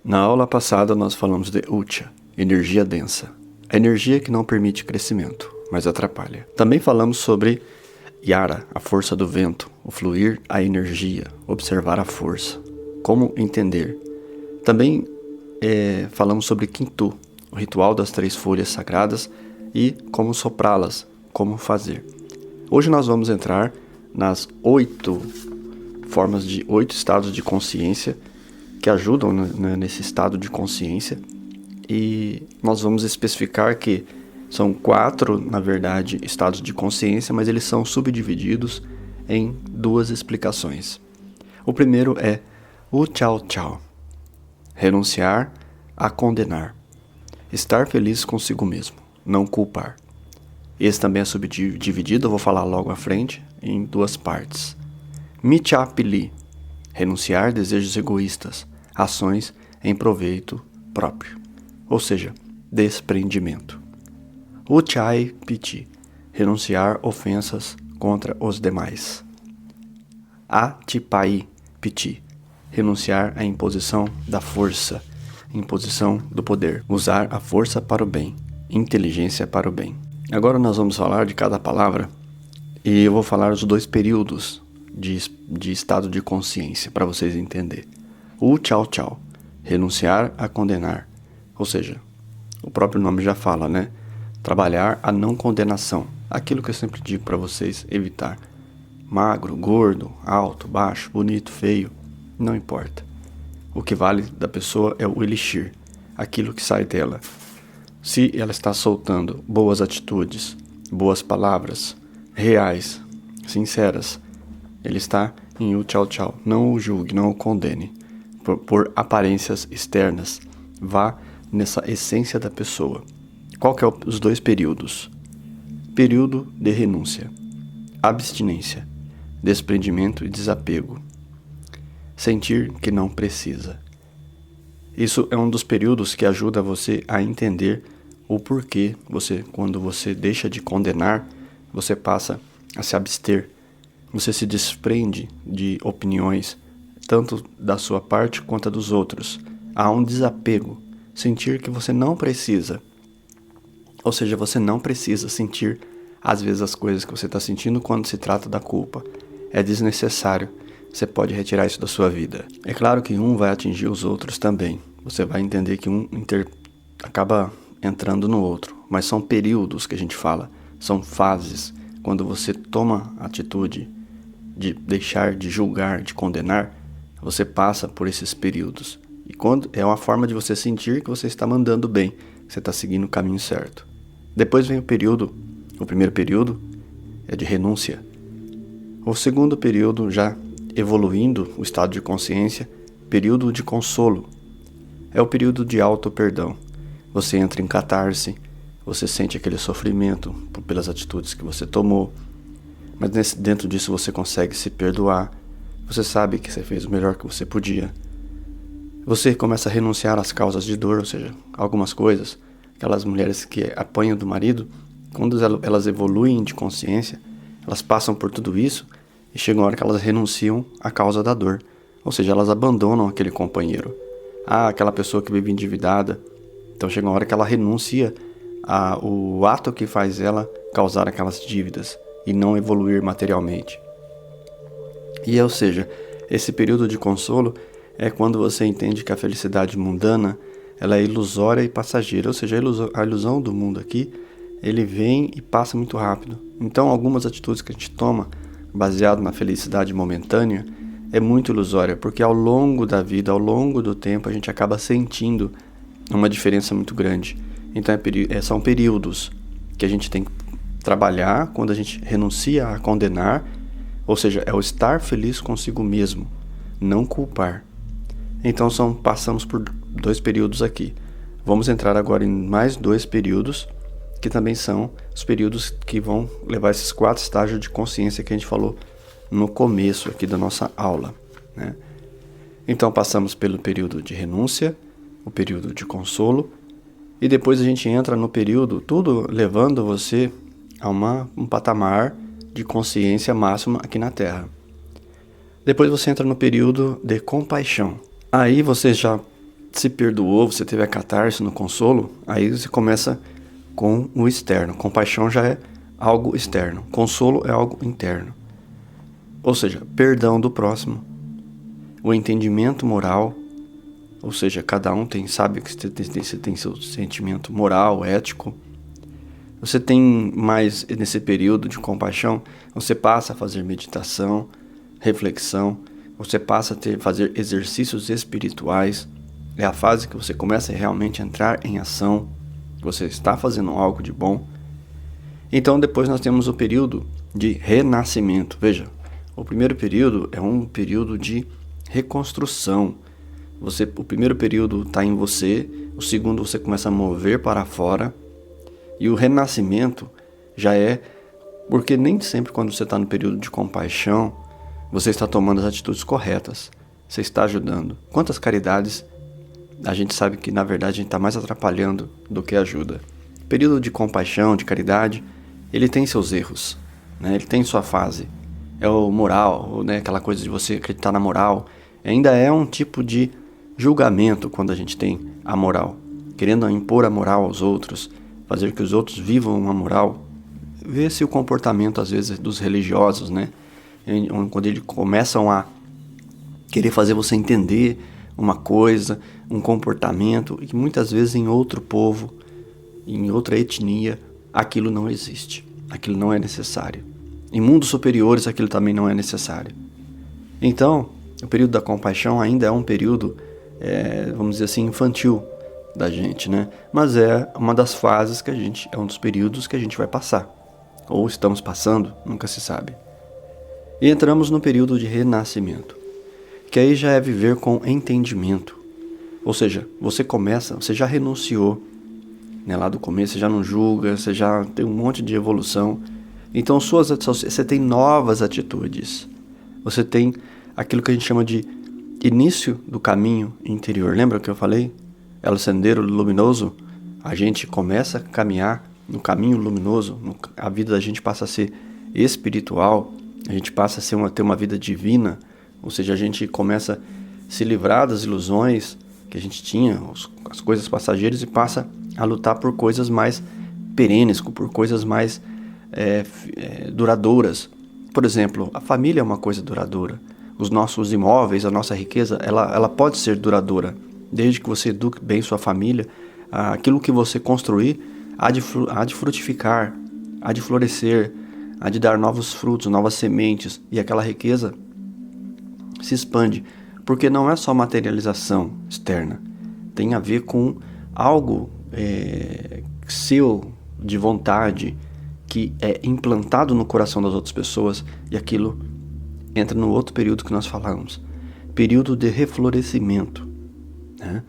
Na aula passada nós falamos de Ucha, energia densa. A energia que não permite crescimento, mas atrapalha. Também falamos sobre Yara, a força do vento, o fluir, a energia, observar a força. Como entender. Também falamos sobre Kintu, o ritual das 3 folhas sagradas e como soprá-las, como fazer. Hoje nós vamos entrar nas 8 formas de 8 estados de consciência que ajudam nesse estado de consciência, e nós vamos especificar que são 4, na verdade, estados de consciência, mas eles são subdivididos em 2 explicações. O primeiro é o Chao Chao, renunciar a condenar, estar feliz consigo mesmo, não culpar. Esse também é subdividido, eu vou falar logo à frente, em 2 partes. Micha Pili, renunciar desejos egoístas, ações em proveito próprio, ou seja, desprendimento. Uchai Piti, renunciar ofensas contra os demais. Atipai Piti, renunciar à imposição da força, imposição do poder, usar a força para o bem, inteligência para o bem. Agora nós vamos falar de cada palavra e eu vou falar os 2 períodos de estado de consciência para vocês entenderem. O Chao Chao, renunciar a condenar, ou seja, o próprio nome já fala, né? Trabalhar a não condenação, aquilo que eu sempre digo para vocês evitar. Magro, gordo, alto, baixo, bonito, feio, não importa. O que vale da pessoa é o elixir, aquilo que sai dela. Se ela está soltando boas atitudes, boas palavras, reais, sinceras, ele está em o Chao Chao. Não o julgue, não o condene por aparências externas. Vá nessa essência da pessoa. Qual que é os 2 períodos? Período de renúncia, abstinência, desprendimento e desapego. Sentir que não precisa. Isso é um dos períodos que ajuda você a entender o porquê quando você deixa de condenar, você passa a se abster. Você se desprende de opiniões, tanto da sua parte quanto a dos outros. Há um desapego, sentir que você não precisa. Ou seja, você não precisa sentir, às vezes, as coisas que você está sentindo quando se trata da culpa. É desnecessário. Você pode retirar isso da sua vida. É claro que um vai atingir os outros também. Você vai entender que um acaba entrando no outro. Mas são períodos que a gente fala. São fases. Quando você toma a atitude de deixar de julgar, de condenar, você passa por esses períodos. E quando é uma forma de você sentir que você está mandando bem, que você está seguindo o caminho certo. Depois vem o primeiro período é de renúncia. O segundo período, já evoluindo o estado de consciência, período de consolo. É o período de auto-perdão. Você entra em catarse, você sente aquele sofrimento pelas atitudes que você tomou, mas dentro disso você consegue se perdoar. Você sabe que você fez o melhor que você podia. Você começa a renunciar às causas de dor, ou seja, algumas coisas. Aquelas mulheres que apanham do marido, quando elas evoluem de consciência, elas passam por tudo isso e chega uma hora que elas renunciam à causa da dor. Ou seja, elas abandonam aquele companheiro. Aquela pessoa que vive endividada. Então chega uma hora que ela renuncia ao ato que faz ela causar aquelas dívidas e não evoluir materialmente. E, ou seja, esse período de consolo é quando você entende que a felicidade mundana ela é ilusória e passageira. Ou seja, a ilusão do mundo aqui, ele vem e passa muito rápido. Então, algumas atitudes que a gente toma, baseado na felicidade momentânea, é muito ilusória, porque ao longo da vida, ao longo do tempo, a gente acaba sentindo uma diferença muito grande. Então, são períodos que a gente tem que trabalhar quando a gente renuncia a condenar, ou seja, é o estar feliz consigo mesmo, não culpar. Então passamos por 2 períodos aqui. Vamos entrar agora em mais 2 períodos, que também são os períodos que vão levar esses 4 estágios de consciência que a gente falou no começo aqui da nossa aula, né? Então passamos pelo período de renúncia, o período de consolo, e depois a gente entra no período, tudo levando você a um patamar de consciência máxima aqui na Terra. Depois você entra no período de compaixão. Aí você já se perdoou, você teve a catarse no consolo, aí você começa com o externo. Compaixão já é algo externo. Consolo é algo interno. Ou seja, perdão do próximo. O entendimento moral, ou seja, cada um sabe que você tem seu sentimento moral, ético. Você tem mais, nesse período de compaixão, você passa a fazer meditação, reflexão, você passa a fazer exercícios espirituais. É a fase que você começa a realmente entrar em ação, você está fazendo algo de bom. Então depois nós temos o período de renascimento. Veja, o primeiro período é um período de reconstrução. O primeiro período está em você, o segundo você começa a mover para fora, e o renascimento já é, porque nem sempre quando você está no período de compaixão, você está tomando as atitudes corretas, você está ajudando. Quantas caridades a gente sabe que na verdade a gente está mais atrapalhando do que ajuda. O período de compaixão, de caridade, ele tem seus erros, né? Ele tem sua fase. É o moral, né? Aquela coisa de você acreditar na moral. Ainda é um tipo de julgamento quando a gente tem a moral, querendo impor a moral aos outros, fazer que os outros vivam uma moral. Vê-se o comportamento, às vezes, dos religiosos, né? Quando eles começam a querer fazer você entender uma coisa, um comportamento, e muitas vezes em outro povo, em outra etnia, aquilo não existe, aquilo não é necessário. Em mundos superiores, aquilo também não é necessário. Então, o período da compaixão ainda é um período, vamos dizer assim, infantil da gente, né? Mas é uma das fases é um dos períodos que a gente vai passar. Ou estamos passando, nunca se sabe. E entramos no período de renascimento, que aí já é viver com entendimento. Ou seja, você já renunciou, né? Lá do começo, você já não julga, você já tem um monte de evolução. Então você tem novas atitudes. Você tem aquilo que a gente chama de início do caminho interior. Lembra que eu falei? É o sendero luminoso. A gente começa a caminhar no caminho luminoso. A vida da gente passa a ser espiritual. A gente passa a ter uma vida divina. Ou seja, a gente começa a se livrar das ilusões que a gente tinha, as coisas passageiras, e passa a lutar por coisas mais perenes, por coisas mais duradouras. Por exemplo, a família é uma coisa duradoura. Os nossos imóveis, a nossa riqueza, ela pode ser duradoura. Desde que você eduque bem sua família, aquilo que você construir há de frutificar, há de florescer, há de dar novos frutos, novas sementes, e aquela riqueza se expande, porque não é só materialização externa, tem a ver com algo seu, de vontade, que é implantado no coração das outras pessoas, e aquilo entra no outro período que nós falamos, período de reflorescimento, né?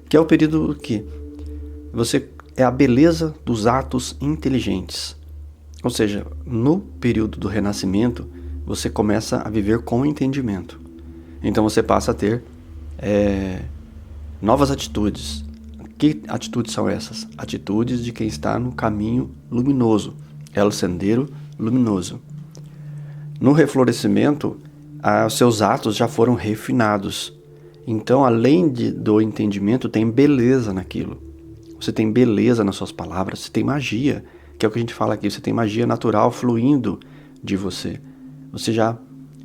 Que é o período que é a beleza dos atos inteligentes. Ou seja, no período do renascimento, você começa a viver com entendimento. Então você passa a ter novas atitudes. Que atitudes são essas? Atitudes de quem está no caminho luminoso. É o sendero luminoso. No reflorescimento, os seus atos já foram refinados. Então, além do entendimento, tem beleza naquilo. Você tem beleza nas suas palavras, você tem magia, que é o que a gente fala aqui. Você tem magia natural fluindo de você. Você já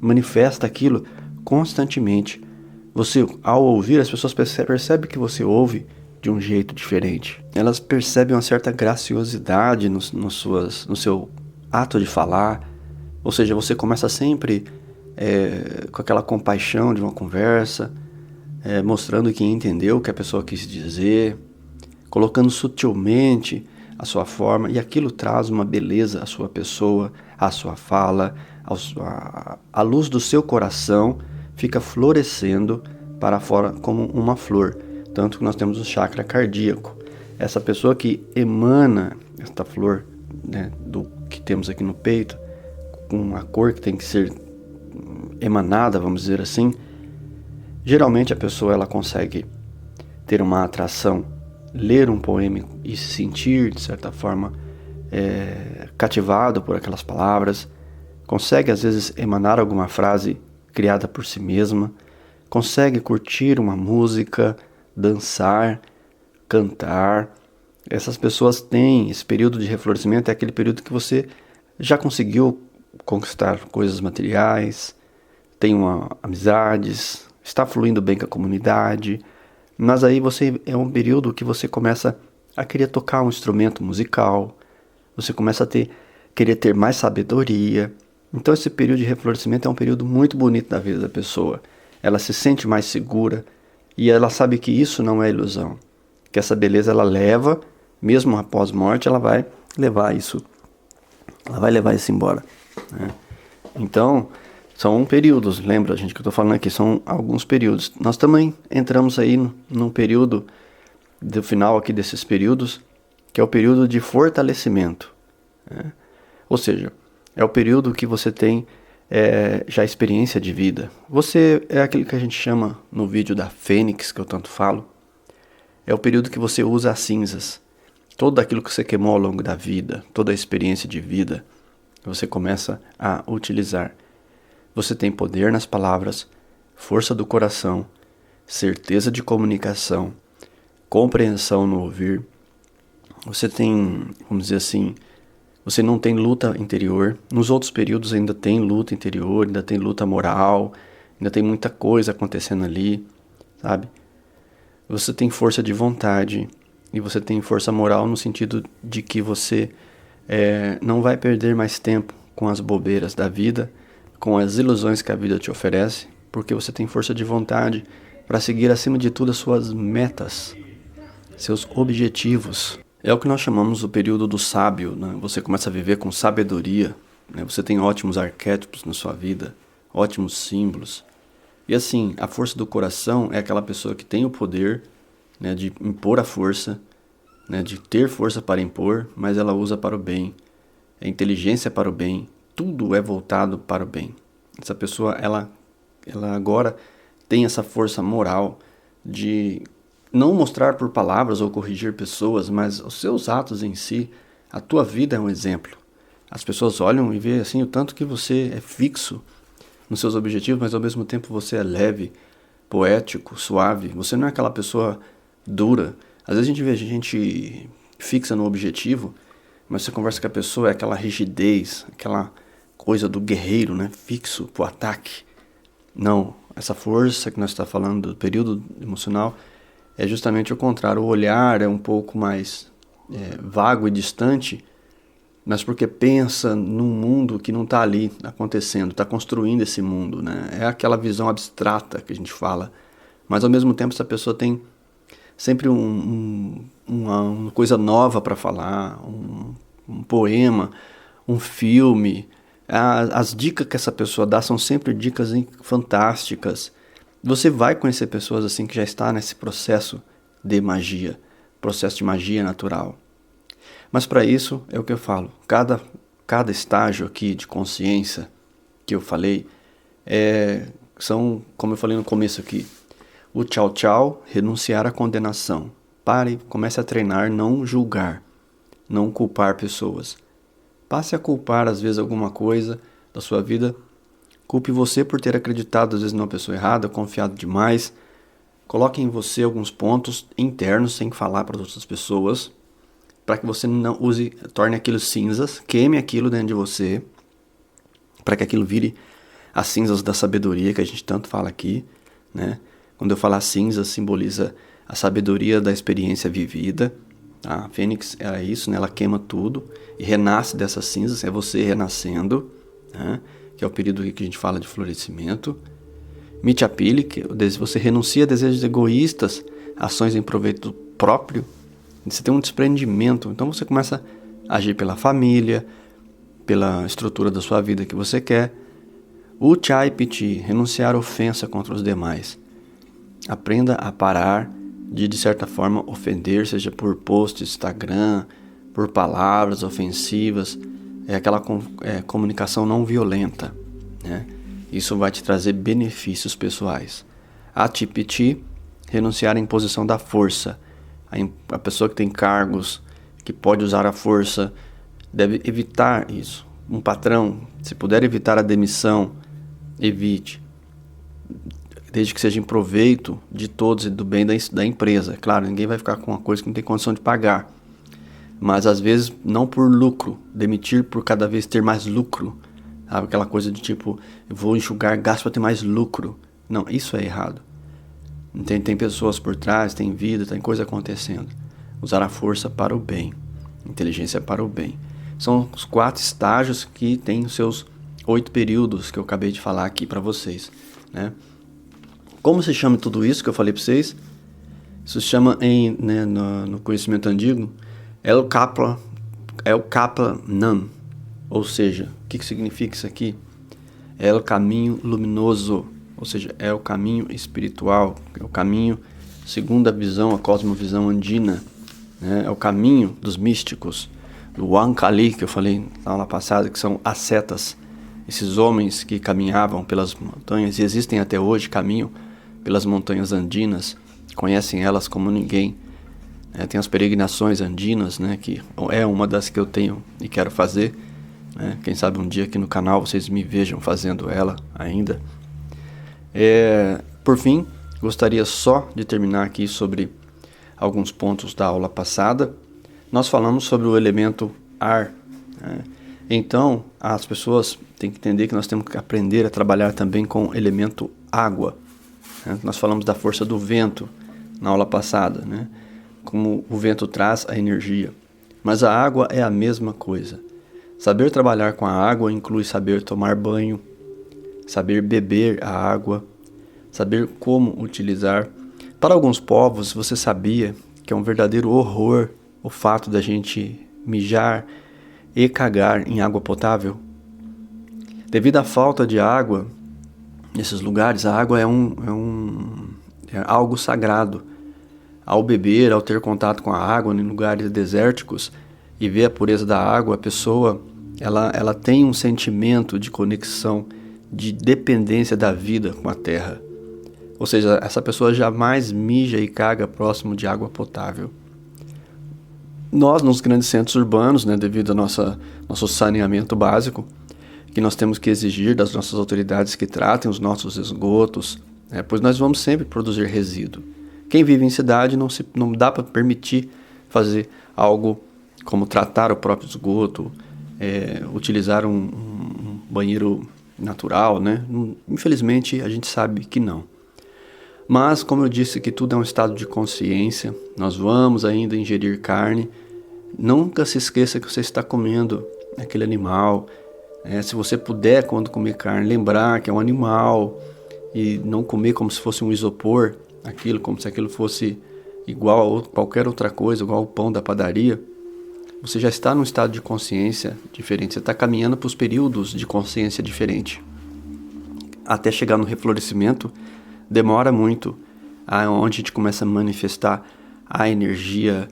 manifesta aquilo constantemente. Você, ao ouvir, as pessoas percebem que você ouve de um jeito diferente. Elas percebem uma certa graciosidade no seu ato de falar. Ou seja, você começa sempre com aquela compaixão de uma conversa, mostrando que entendeu o que a pessoa quis dizer, colocando sutilmente a sua forma, e aquilo traz uma beleza à sua pessoa, à sua fala, a luz do seu coração fica florescendo para fora como uma flor. Tanto que nós temos o chakra cardíaco. Essa pessoa que emana esta flor, né, do que temos aqui no peito, com uma cor que tem que ser emanada, vamos dizer assim, geralmente a pessoa ela consegue ter uma atração, ler um poema e se sentir, de certa forma, cativado por aquelas palavras, consegue às vezes emanar alguma frase criada por si mesma, consegue curtir uma música, dançar, cantar. Essas pessoas têm esse período de reflorescimento, é aquele período que você já conseguiu conquistar coisas materiais, tem amizades, está fluindo bem com a comunidade, mas aí é um período que você começa a querer tocar um instrumento musical, você começa a querer ter mais sabedoria. Então esse período de reflorescimento é um período muito bonito da vida da pessoa. Ela se sente mais segura e ela sabe que isso não é ilusão, que essa beleza ela leva, mesmo após morte, ela vai levar isso embora, né? Então, são períodos, lembra, gente, que eu estou falando aqui, são alguns períodos. Nós também entramos aí num período, do final aqui desses períodos, que é o período de fortalecimento, né? Ou seja, é o período que você tem já experiência de vida. Você é aquele que a gente chama no vídeo da Fênix, que eu tanto falo, é o período que você usa as cinzas. Todo aquilo que você queimou ao longo da vida, toda a experiência de vida, você começa a utilizar. Você tem poder nas palavras, força do coração, certeza de comunicação, compreensão no ouvir. Você tem, vamos dizer assim, você não tem luta interior. Nos outros períodos ainda tem luta interior, ainda tem luta moral, ainda tem muita coisa acontecendo ali, sabe? Você tem força de vontade e você tem força moral no sentido de que você não vai perder mais tempo com as bobeiras da vida, com as ilusões que a vida te oferece, porque você tem força de vontade para seguir acima de tudo as suas metas, seus objetivos. É o que nós chamamos o período do sábio, né? Você começa a viver com sabedoria, né? Você tem ótimos arquétipos na sua vida, ótimos símbolos. E assim, a força do coração é aquela pessoa que tem o poder, né, de impor a força, né, de ter força para impor, mas ela usa para o bem. É inteligência para o bem, tudo é voltado para o bem. Essa pessoa, ela agora tem essa força moral de não mostrar por palavras ou corrigir pessoas, mas os seus atos em si, a tua vida é um exemplo. As pessoas olham e veem assim o tanto que você é fixo nos seus objetivos, mas ao mesmo tempo você é leve, poético, suave. Você não é aquela pessoa dura. Às vezes a gente vê gente fixa no objetivo, mas você conversa com a pessoa, é aquela rigidez, aquela coisa do guerreiro, né? Fixo pro ataque. Não, essa força que nós estamos falando do período emocional é justamente o contrário. O olhar é um pouco mais vago e distante, mas porque pensa num mundo que não está ali acontecendo, está construindo esse mundo, né? É aquela visão abstrata que a gente fala, mas ao mesmo tempo essa pessoa tem sempre uma coisa nova para falar, um poema, um filme. As dicas que essa pessoa dá são sempre dicas fantásticas. Você vai conhecer pessoas assim que já estão nesse processo de magia, processo de magia natural. Mas para isso é o que eu falo, cada estágio aqui de consciência que eu falei, são, como eu falei no começo aqui, o tchau tchau, renunciar à condenação. Pare, comece a treinar, não julgar, não culpar pessoas. Passe a culpar às vezes alguma coisa da sua vida. Culpe você por ter acreditado às vezes numa pessoa errada, confiado demais. Coloque em você alguns pontos internos sem falar para as outras pessoas, para que você não torne aquilo cinzas, queime aquilo dentro de você, para que aquilo vire as cinzas da sabedoria que a gente tanto fala aqui, né? Quando eu falar cinzas, simboliza a sabedoria da experiência vivida. A Fênix é isso, né? Ela queima tudo e renasce dessas cinzas, é você renascendo, né? Que é o período que a gente fala de florescimento. Mityapili, que você renuncia a desejos egoístas, ações em proveito próprio, você tem um desprendimento, então você começa a agir pela família, pela estrutura da sua vida que você quer. Ujjayi-piti, renunciar à ofensa contra os demais. Aprenda a parar de certa forma, ofender, seja por post, Instagram, por palavras ofensivas, é aquela comunicação não violenta, né? Isso vai te trazer benefícios pessoais. Ati-piti, renunciar à imposição da força. A pessoa que tem cargos, que pode usar a força, deve evitar isso. Um patrão, se puder evitar a demissão, evite. desde que seja em proveito de todos e do bem da empresa. Claro, ninguém vai ficar com uma coisa que não tem condição de pagar, mas às vezes não por lucro, demitir por cada vez ter mais lucro, sabe? Aquela coisa de tipo, eu vou enxugar gasto para ter mais lucro. Não, isso é errado. Tem pessoas por trás, tem vida, tem coisa acontecendo. Usar a força para o bem, inteligência para o bem. São os 4 estágios que tem os seus 8 períodos que eu acabei de falar aqui para vocês, né? Como se chama tudo isso que eu falei para vocês? Isso se chama no conhecimento antigo El Kapla Nam, ou seja, o que significa isso aqui? É o caminho luminoso, ou seja, é o caminho espiritual, é o caminho segundo a visão, a cosmovisão andina, né? É o caminho dos místicos, do Wankali, que eu falei na aula passada, que são ascetas, esses homens que caminhavam pelas montanhas, e existem até hoje, caminham pelas montanhas andinas, conhecem elas como ninguém. Tem as peregrinações andinas, né, que é uma das que eu tenho e quero fazer, né? Quem sabe um dia aqui no canal vocês me vejam fazendo ela ainda. Por fim, gostaria só de terminar aqui sobre alguns pontos da aula passada. Nós falamos sobre o elemento ar, né? Então, as pessoas têm que entender que nós temos que aprender a trabalhar também com o elemento água, né? Nós falamos da força do vento na aula passada, né? Como o vento traz a energia. Mas a água é a mesma coisa. Saber trabalhar com a água inclui saber tomar banho, saber beber a água, saber como utilizar. Para alguns povos, você sabia que é um verdadeiro horror o fato da gente mijar e cagar em água potável? Devido à falta de água nesses lugares, a água é algo sagrado. Ao beber, ao ter contato com a água em lugares desérticos e ver a pureza da água, a pessoa ela tem um sentimento de conexão, de dependência da vida com a terra. Ou seja, essa pessoa jamais mija e caga próximo de água potável. Nós, nos grandes centros urbanos, né, devido ao nosso saneamento básico, que nós temos que exigir das nossas autoridades que tratem os nossos esgotos, né, pois nós vamos sempre produzir resíduo. Quem vive em cidade não dá para permitir fazer algo como tratar o próprio esgoto, utilizar um banheiro natural, né? Infelizmente, a gente sabe que não. Mas, como eu disse que tudo é um estado de consciência, nós vamos ainda ingerir carne. Nunca se esqueça que você está comendo aquele animal. Se você puder, quando comer carne, lembrar que é um animal e não comer como se fosse um isopor, aquilo como se aquilo fosse igual a qualquer outra coisa, igual ao pão da padaria. Você já está num estado de consciência diferente, você está caminhando para os períodos de consciência diferente. Até chegar no reflorescimento, demora muito, onde a gente começa a manifestar a energia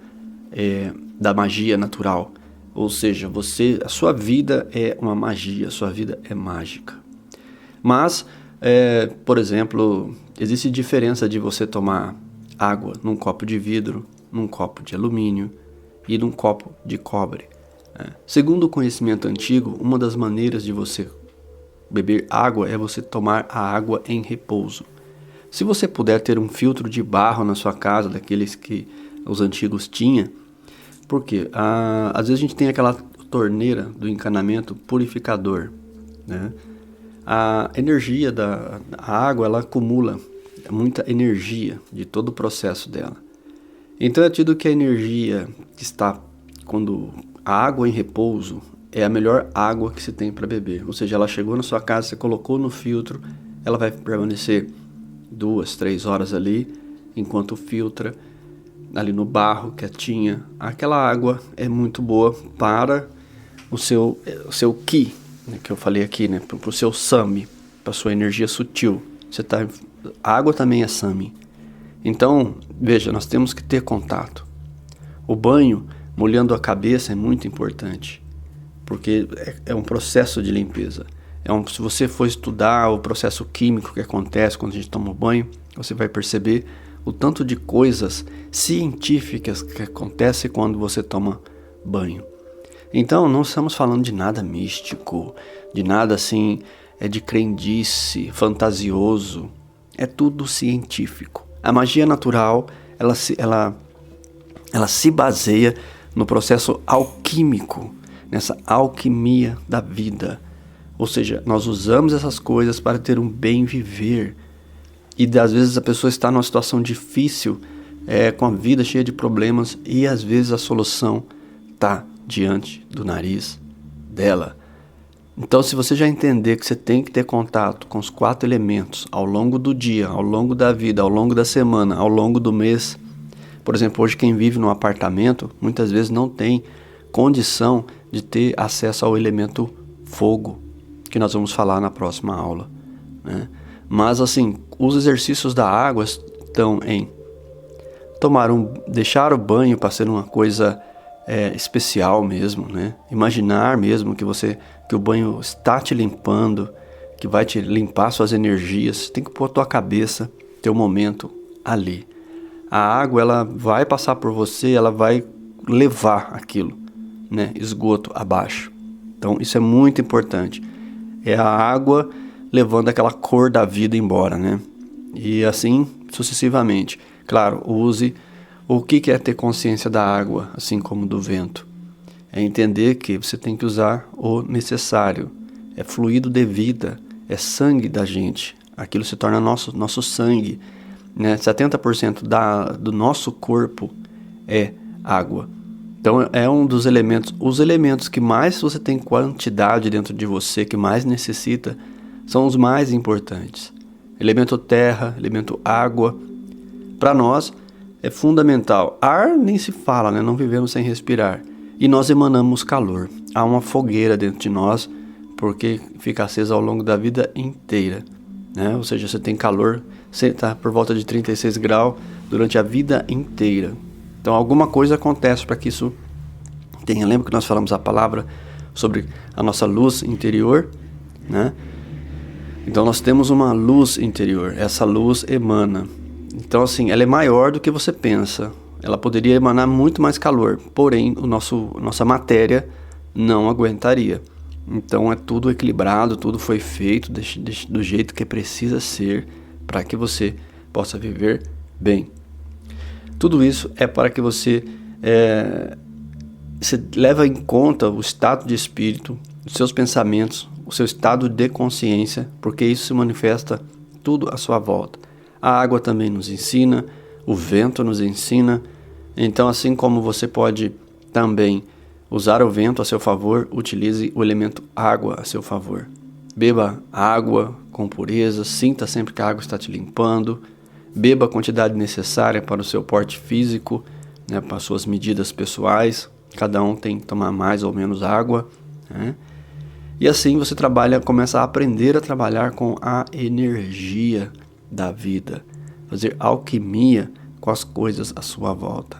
da magia natural. Ou seja, a sua vida é uma magia, a sua vida é mágica. Mas, por exemplo, existe diferença de você tomar água num copo de vidro, num copo de alumínio e num copo de cobre. Segundo o conhecimento antigo, uma das maneiras de você beber água é você tomar a água em repouso. Se você puder ter um filtro de barro na sua casa, daqueles que os antigos tinham, porque às vezes a gente tem aquela torneira do encanamento purificador, né? A energia da água, ela acumula muita energia de todo o processo dela. Então é tido que a energia que está quando a água em repouso é a melhor água que se tem para beber. Ou seja, ela chegou na sua casa, você colocou no filtro, ela vai permanecer 2, 3 horas ali, enquanto filtra ali no barro, quietinha. Aquela água é muito boa para o seu ki, né, que eu falei aqui, né, para o seu sami, para a sua energia sutil. A água também é sami. Então, veja, nós temos que ter contato. O banho, molhando a cabeça, é muito importante, porque é um processo de limpeza. Se você for estudar o processo químico que acontece quando a gente toma banho, você vai perceber o tanto de coisas científicas que acontecem quando você toma banho. Então, não estamos falando de nada místico, de nada assim, de crendice, fantasioso. É tudo científico. A magia natural, ela se baseia no processo alquímico, nessa alquimia da vida. Ou seja, nós usamos essas coisas para ter um bem viver. E às vezes a pessoa está numa situação difícil, com a vida cheia de problemas, e às vezes a solução está diante do nariz dela. Então, se você já entender que você tem que ter contato com os 4 elementos ao longo do dia, ao longo da vida, ao longo da semana, ao longo do mês. Por exemplo, hoje quem vive num apartamento, muitas vezes não tem condição de ter acesso ao elemento fogo, que nós vamos falar na próxima aula, né? Mas assim, os exercícios da água estão em deixar o banho para ser uma coisa especial mesmo, né? Imaginar mesmo que o banho está te limpando, que vai te limpar suas energias. Tem que pôr a tua cabeça, teu momento ali. A água, ela vai passar por você, ela vai levar aquilo, né? Esgoto abaixo. Então isso é muito importante. É a água levando aquela cor da vida embora, né? E assim sucessivamente. Claro, use o que é ter consciência da água, assim como do vento. É entender que você tem que usar o necessário. É fluido de vida, é sangue da gente. Aquilo se torna nosso sangue, né? 70% do nosso corpo é água. Então é um dos elementos. Os elementos que mais você tem quantidade dentro de você, que mais necessita, são os mais importantes. Elemento terra, elemento água. Para nós é fundamental. Ar nem se fala, né? Não vivemos sem respirar. E nós emanamos calor. Há uma fogueira dentro de nós, porque fica acesa ao longo da vida inteira, né? Ou seja, você tem calor, você está por volta de 36 graus durante a vida inteira. Então alguma coisa acontece para que isso tenha. Lembra que nós falamos a palavra sobre a nossa luz interior, né? Então nós temos uma luz interior, essa luz emana. Então assim, ela é maior do que você pensa. Ela poderia emanar muito mais calor, porém nossa matéria não aguentaria. Então é tudo equilibrado, tudo foi feito do jeito que precisa ser para que você possa viver bem. Tudo isso é para que você leve em conta o estado de espírito, os seus pensamentos, o seu estado de consciência, porque isso se manifesta tudo à sua volta. A água também nos ensina, o vento nos ensina. Então, assim como você pode também usar o vento a seu favor, utilize o elemento água a seu favor. Beba água com pureza, sinta sempre que a água está te limpando. Beba a quantidade necessária para o seu porte físico, né, para as suas medidas pessoais. Cada um tem que tomar mais ou menos água, né? E assim você começa a aprender a trabalhar com a energia da vida, fazer alquimia com as coisas à sua volta.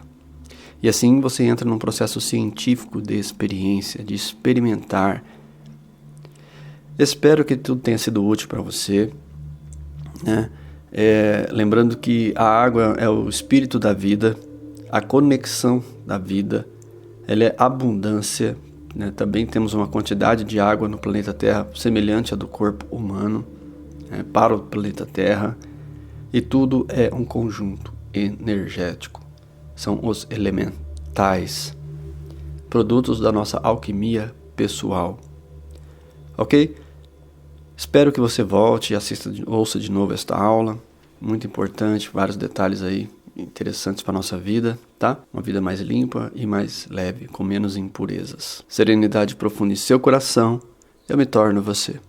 E assim você entra num processo científico de experiência, de experimentar. Espero que tudo tenha sido útil para você, né? Lembrando que a água é o espírito da vida, a conexão da vida, ela é abundância, né? Também temos uma quantidade de água no planeta Terra semelhante à do corpo humano, para o planeta Terra, e tudo é um conjunto energético. São os elementais, produtos da nossa alquimia pessoal. Ok? Espero que você volte e ouça de novo esta aula. Muito importante, vários detalhes aí interessantes para a nossa vida, tá? Uma vida mais limpa e mais leve, com menos impurezas. Serenidade profunda em seu coração, eu me torno você.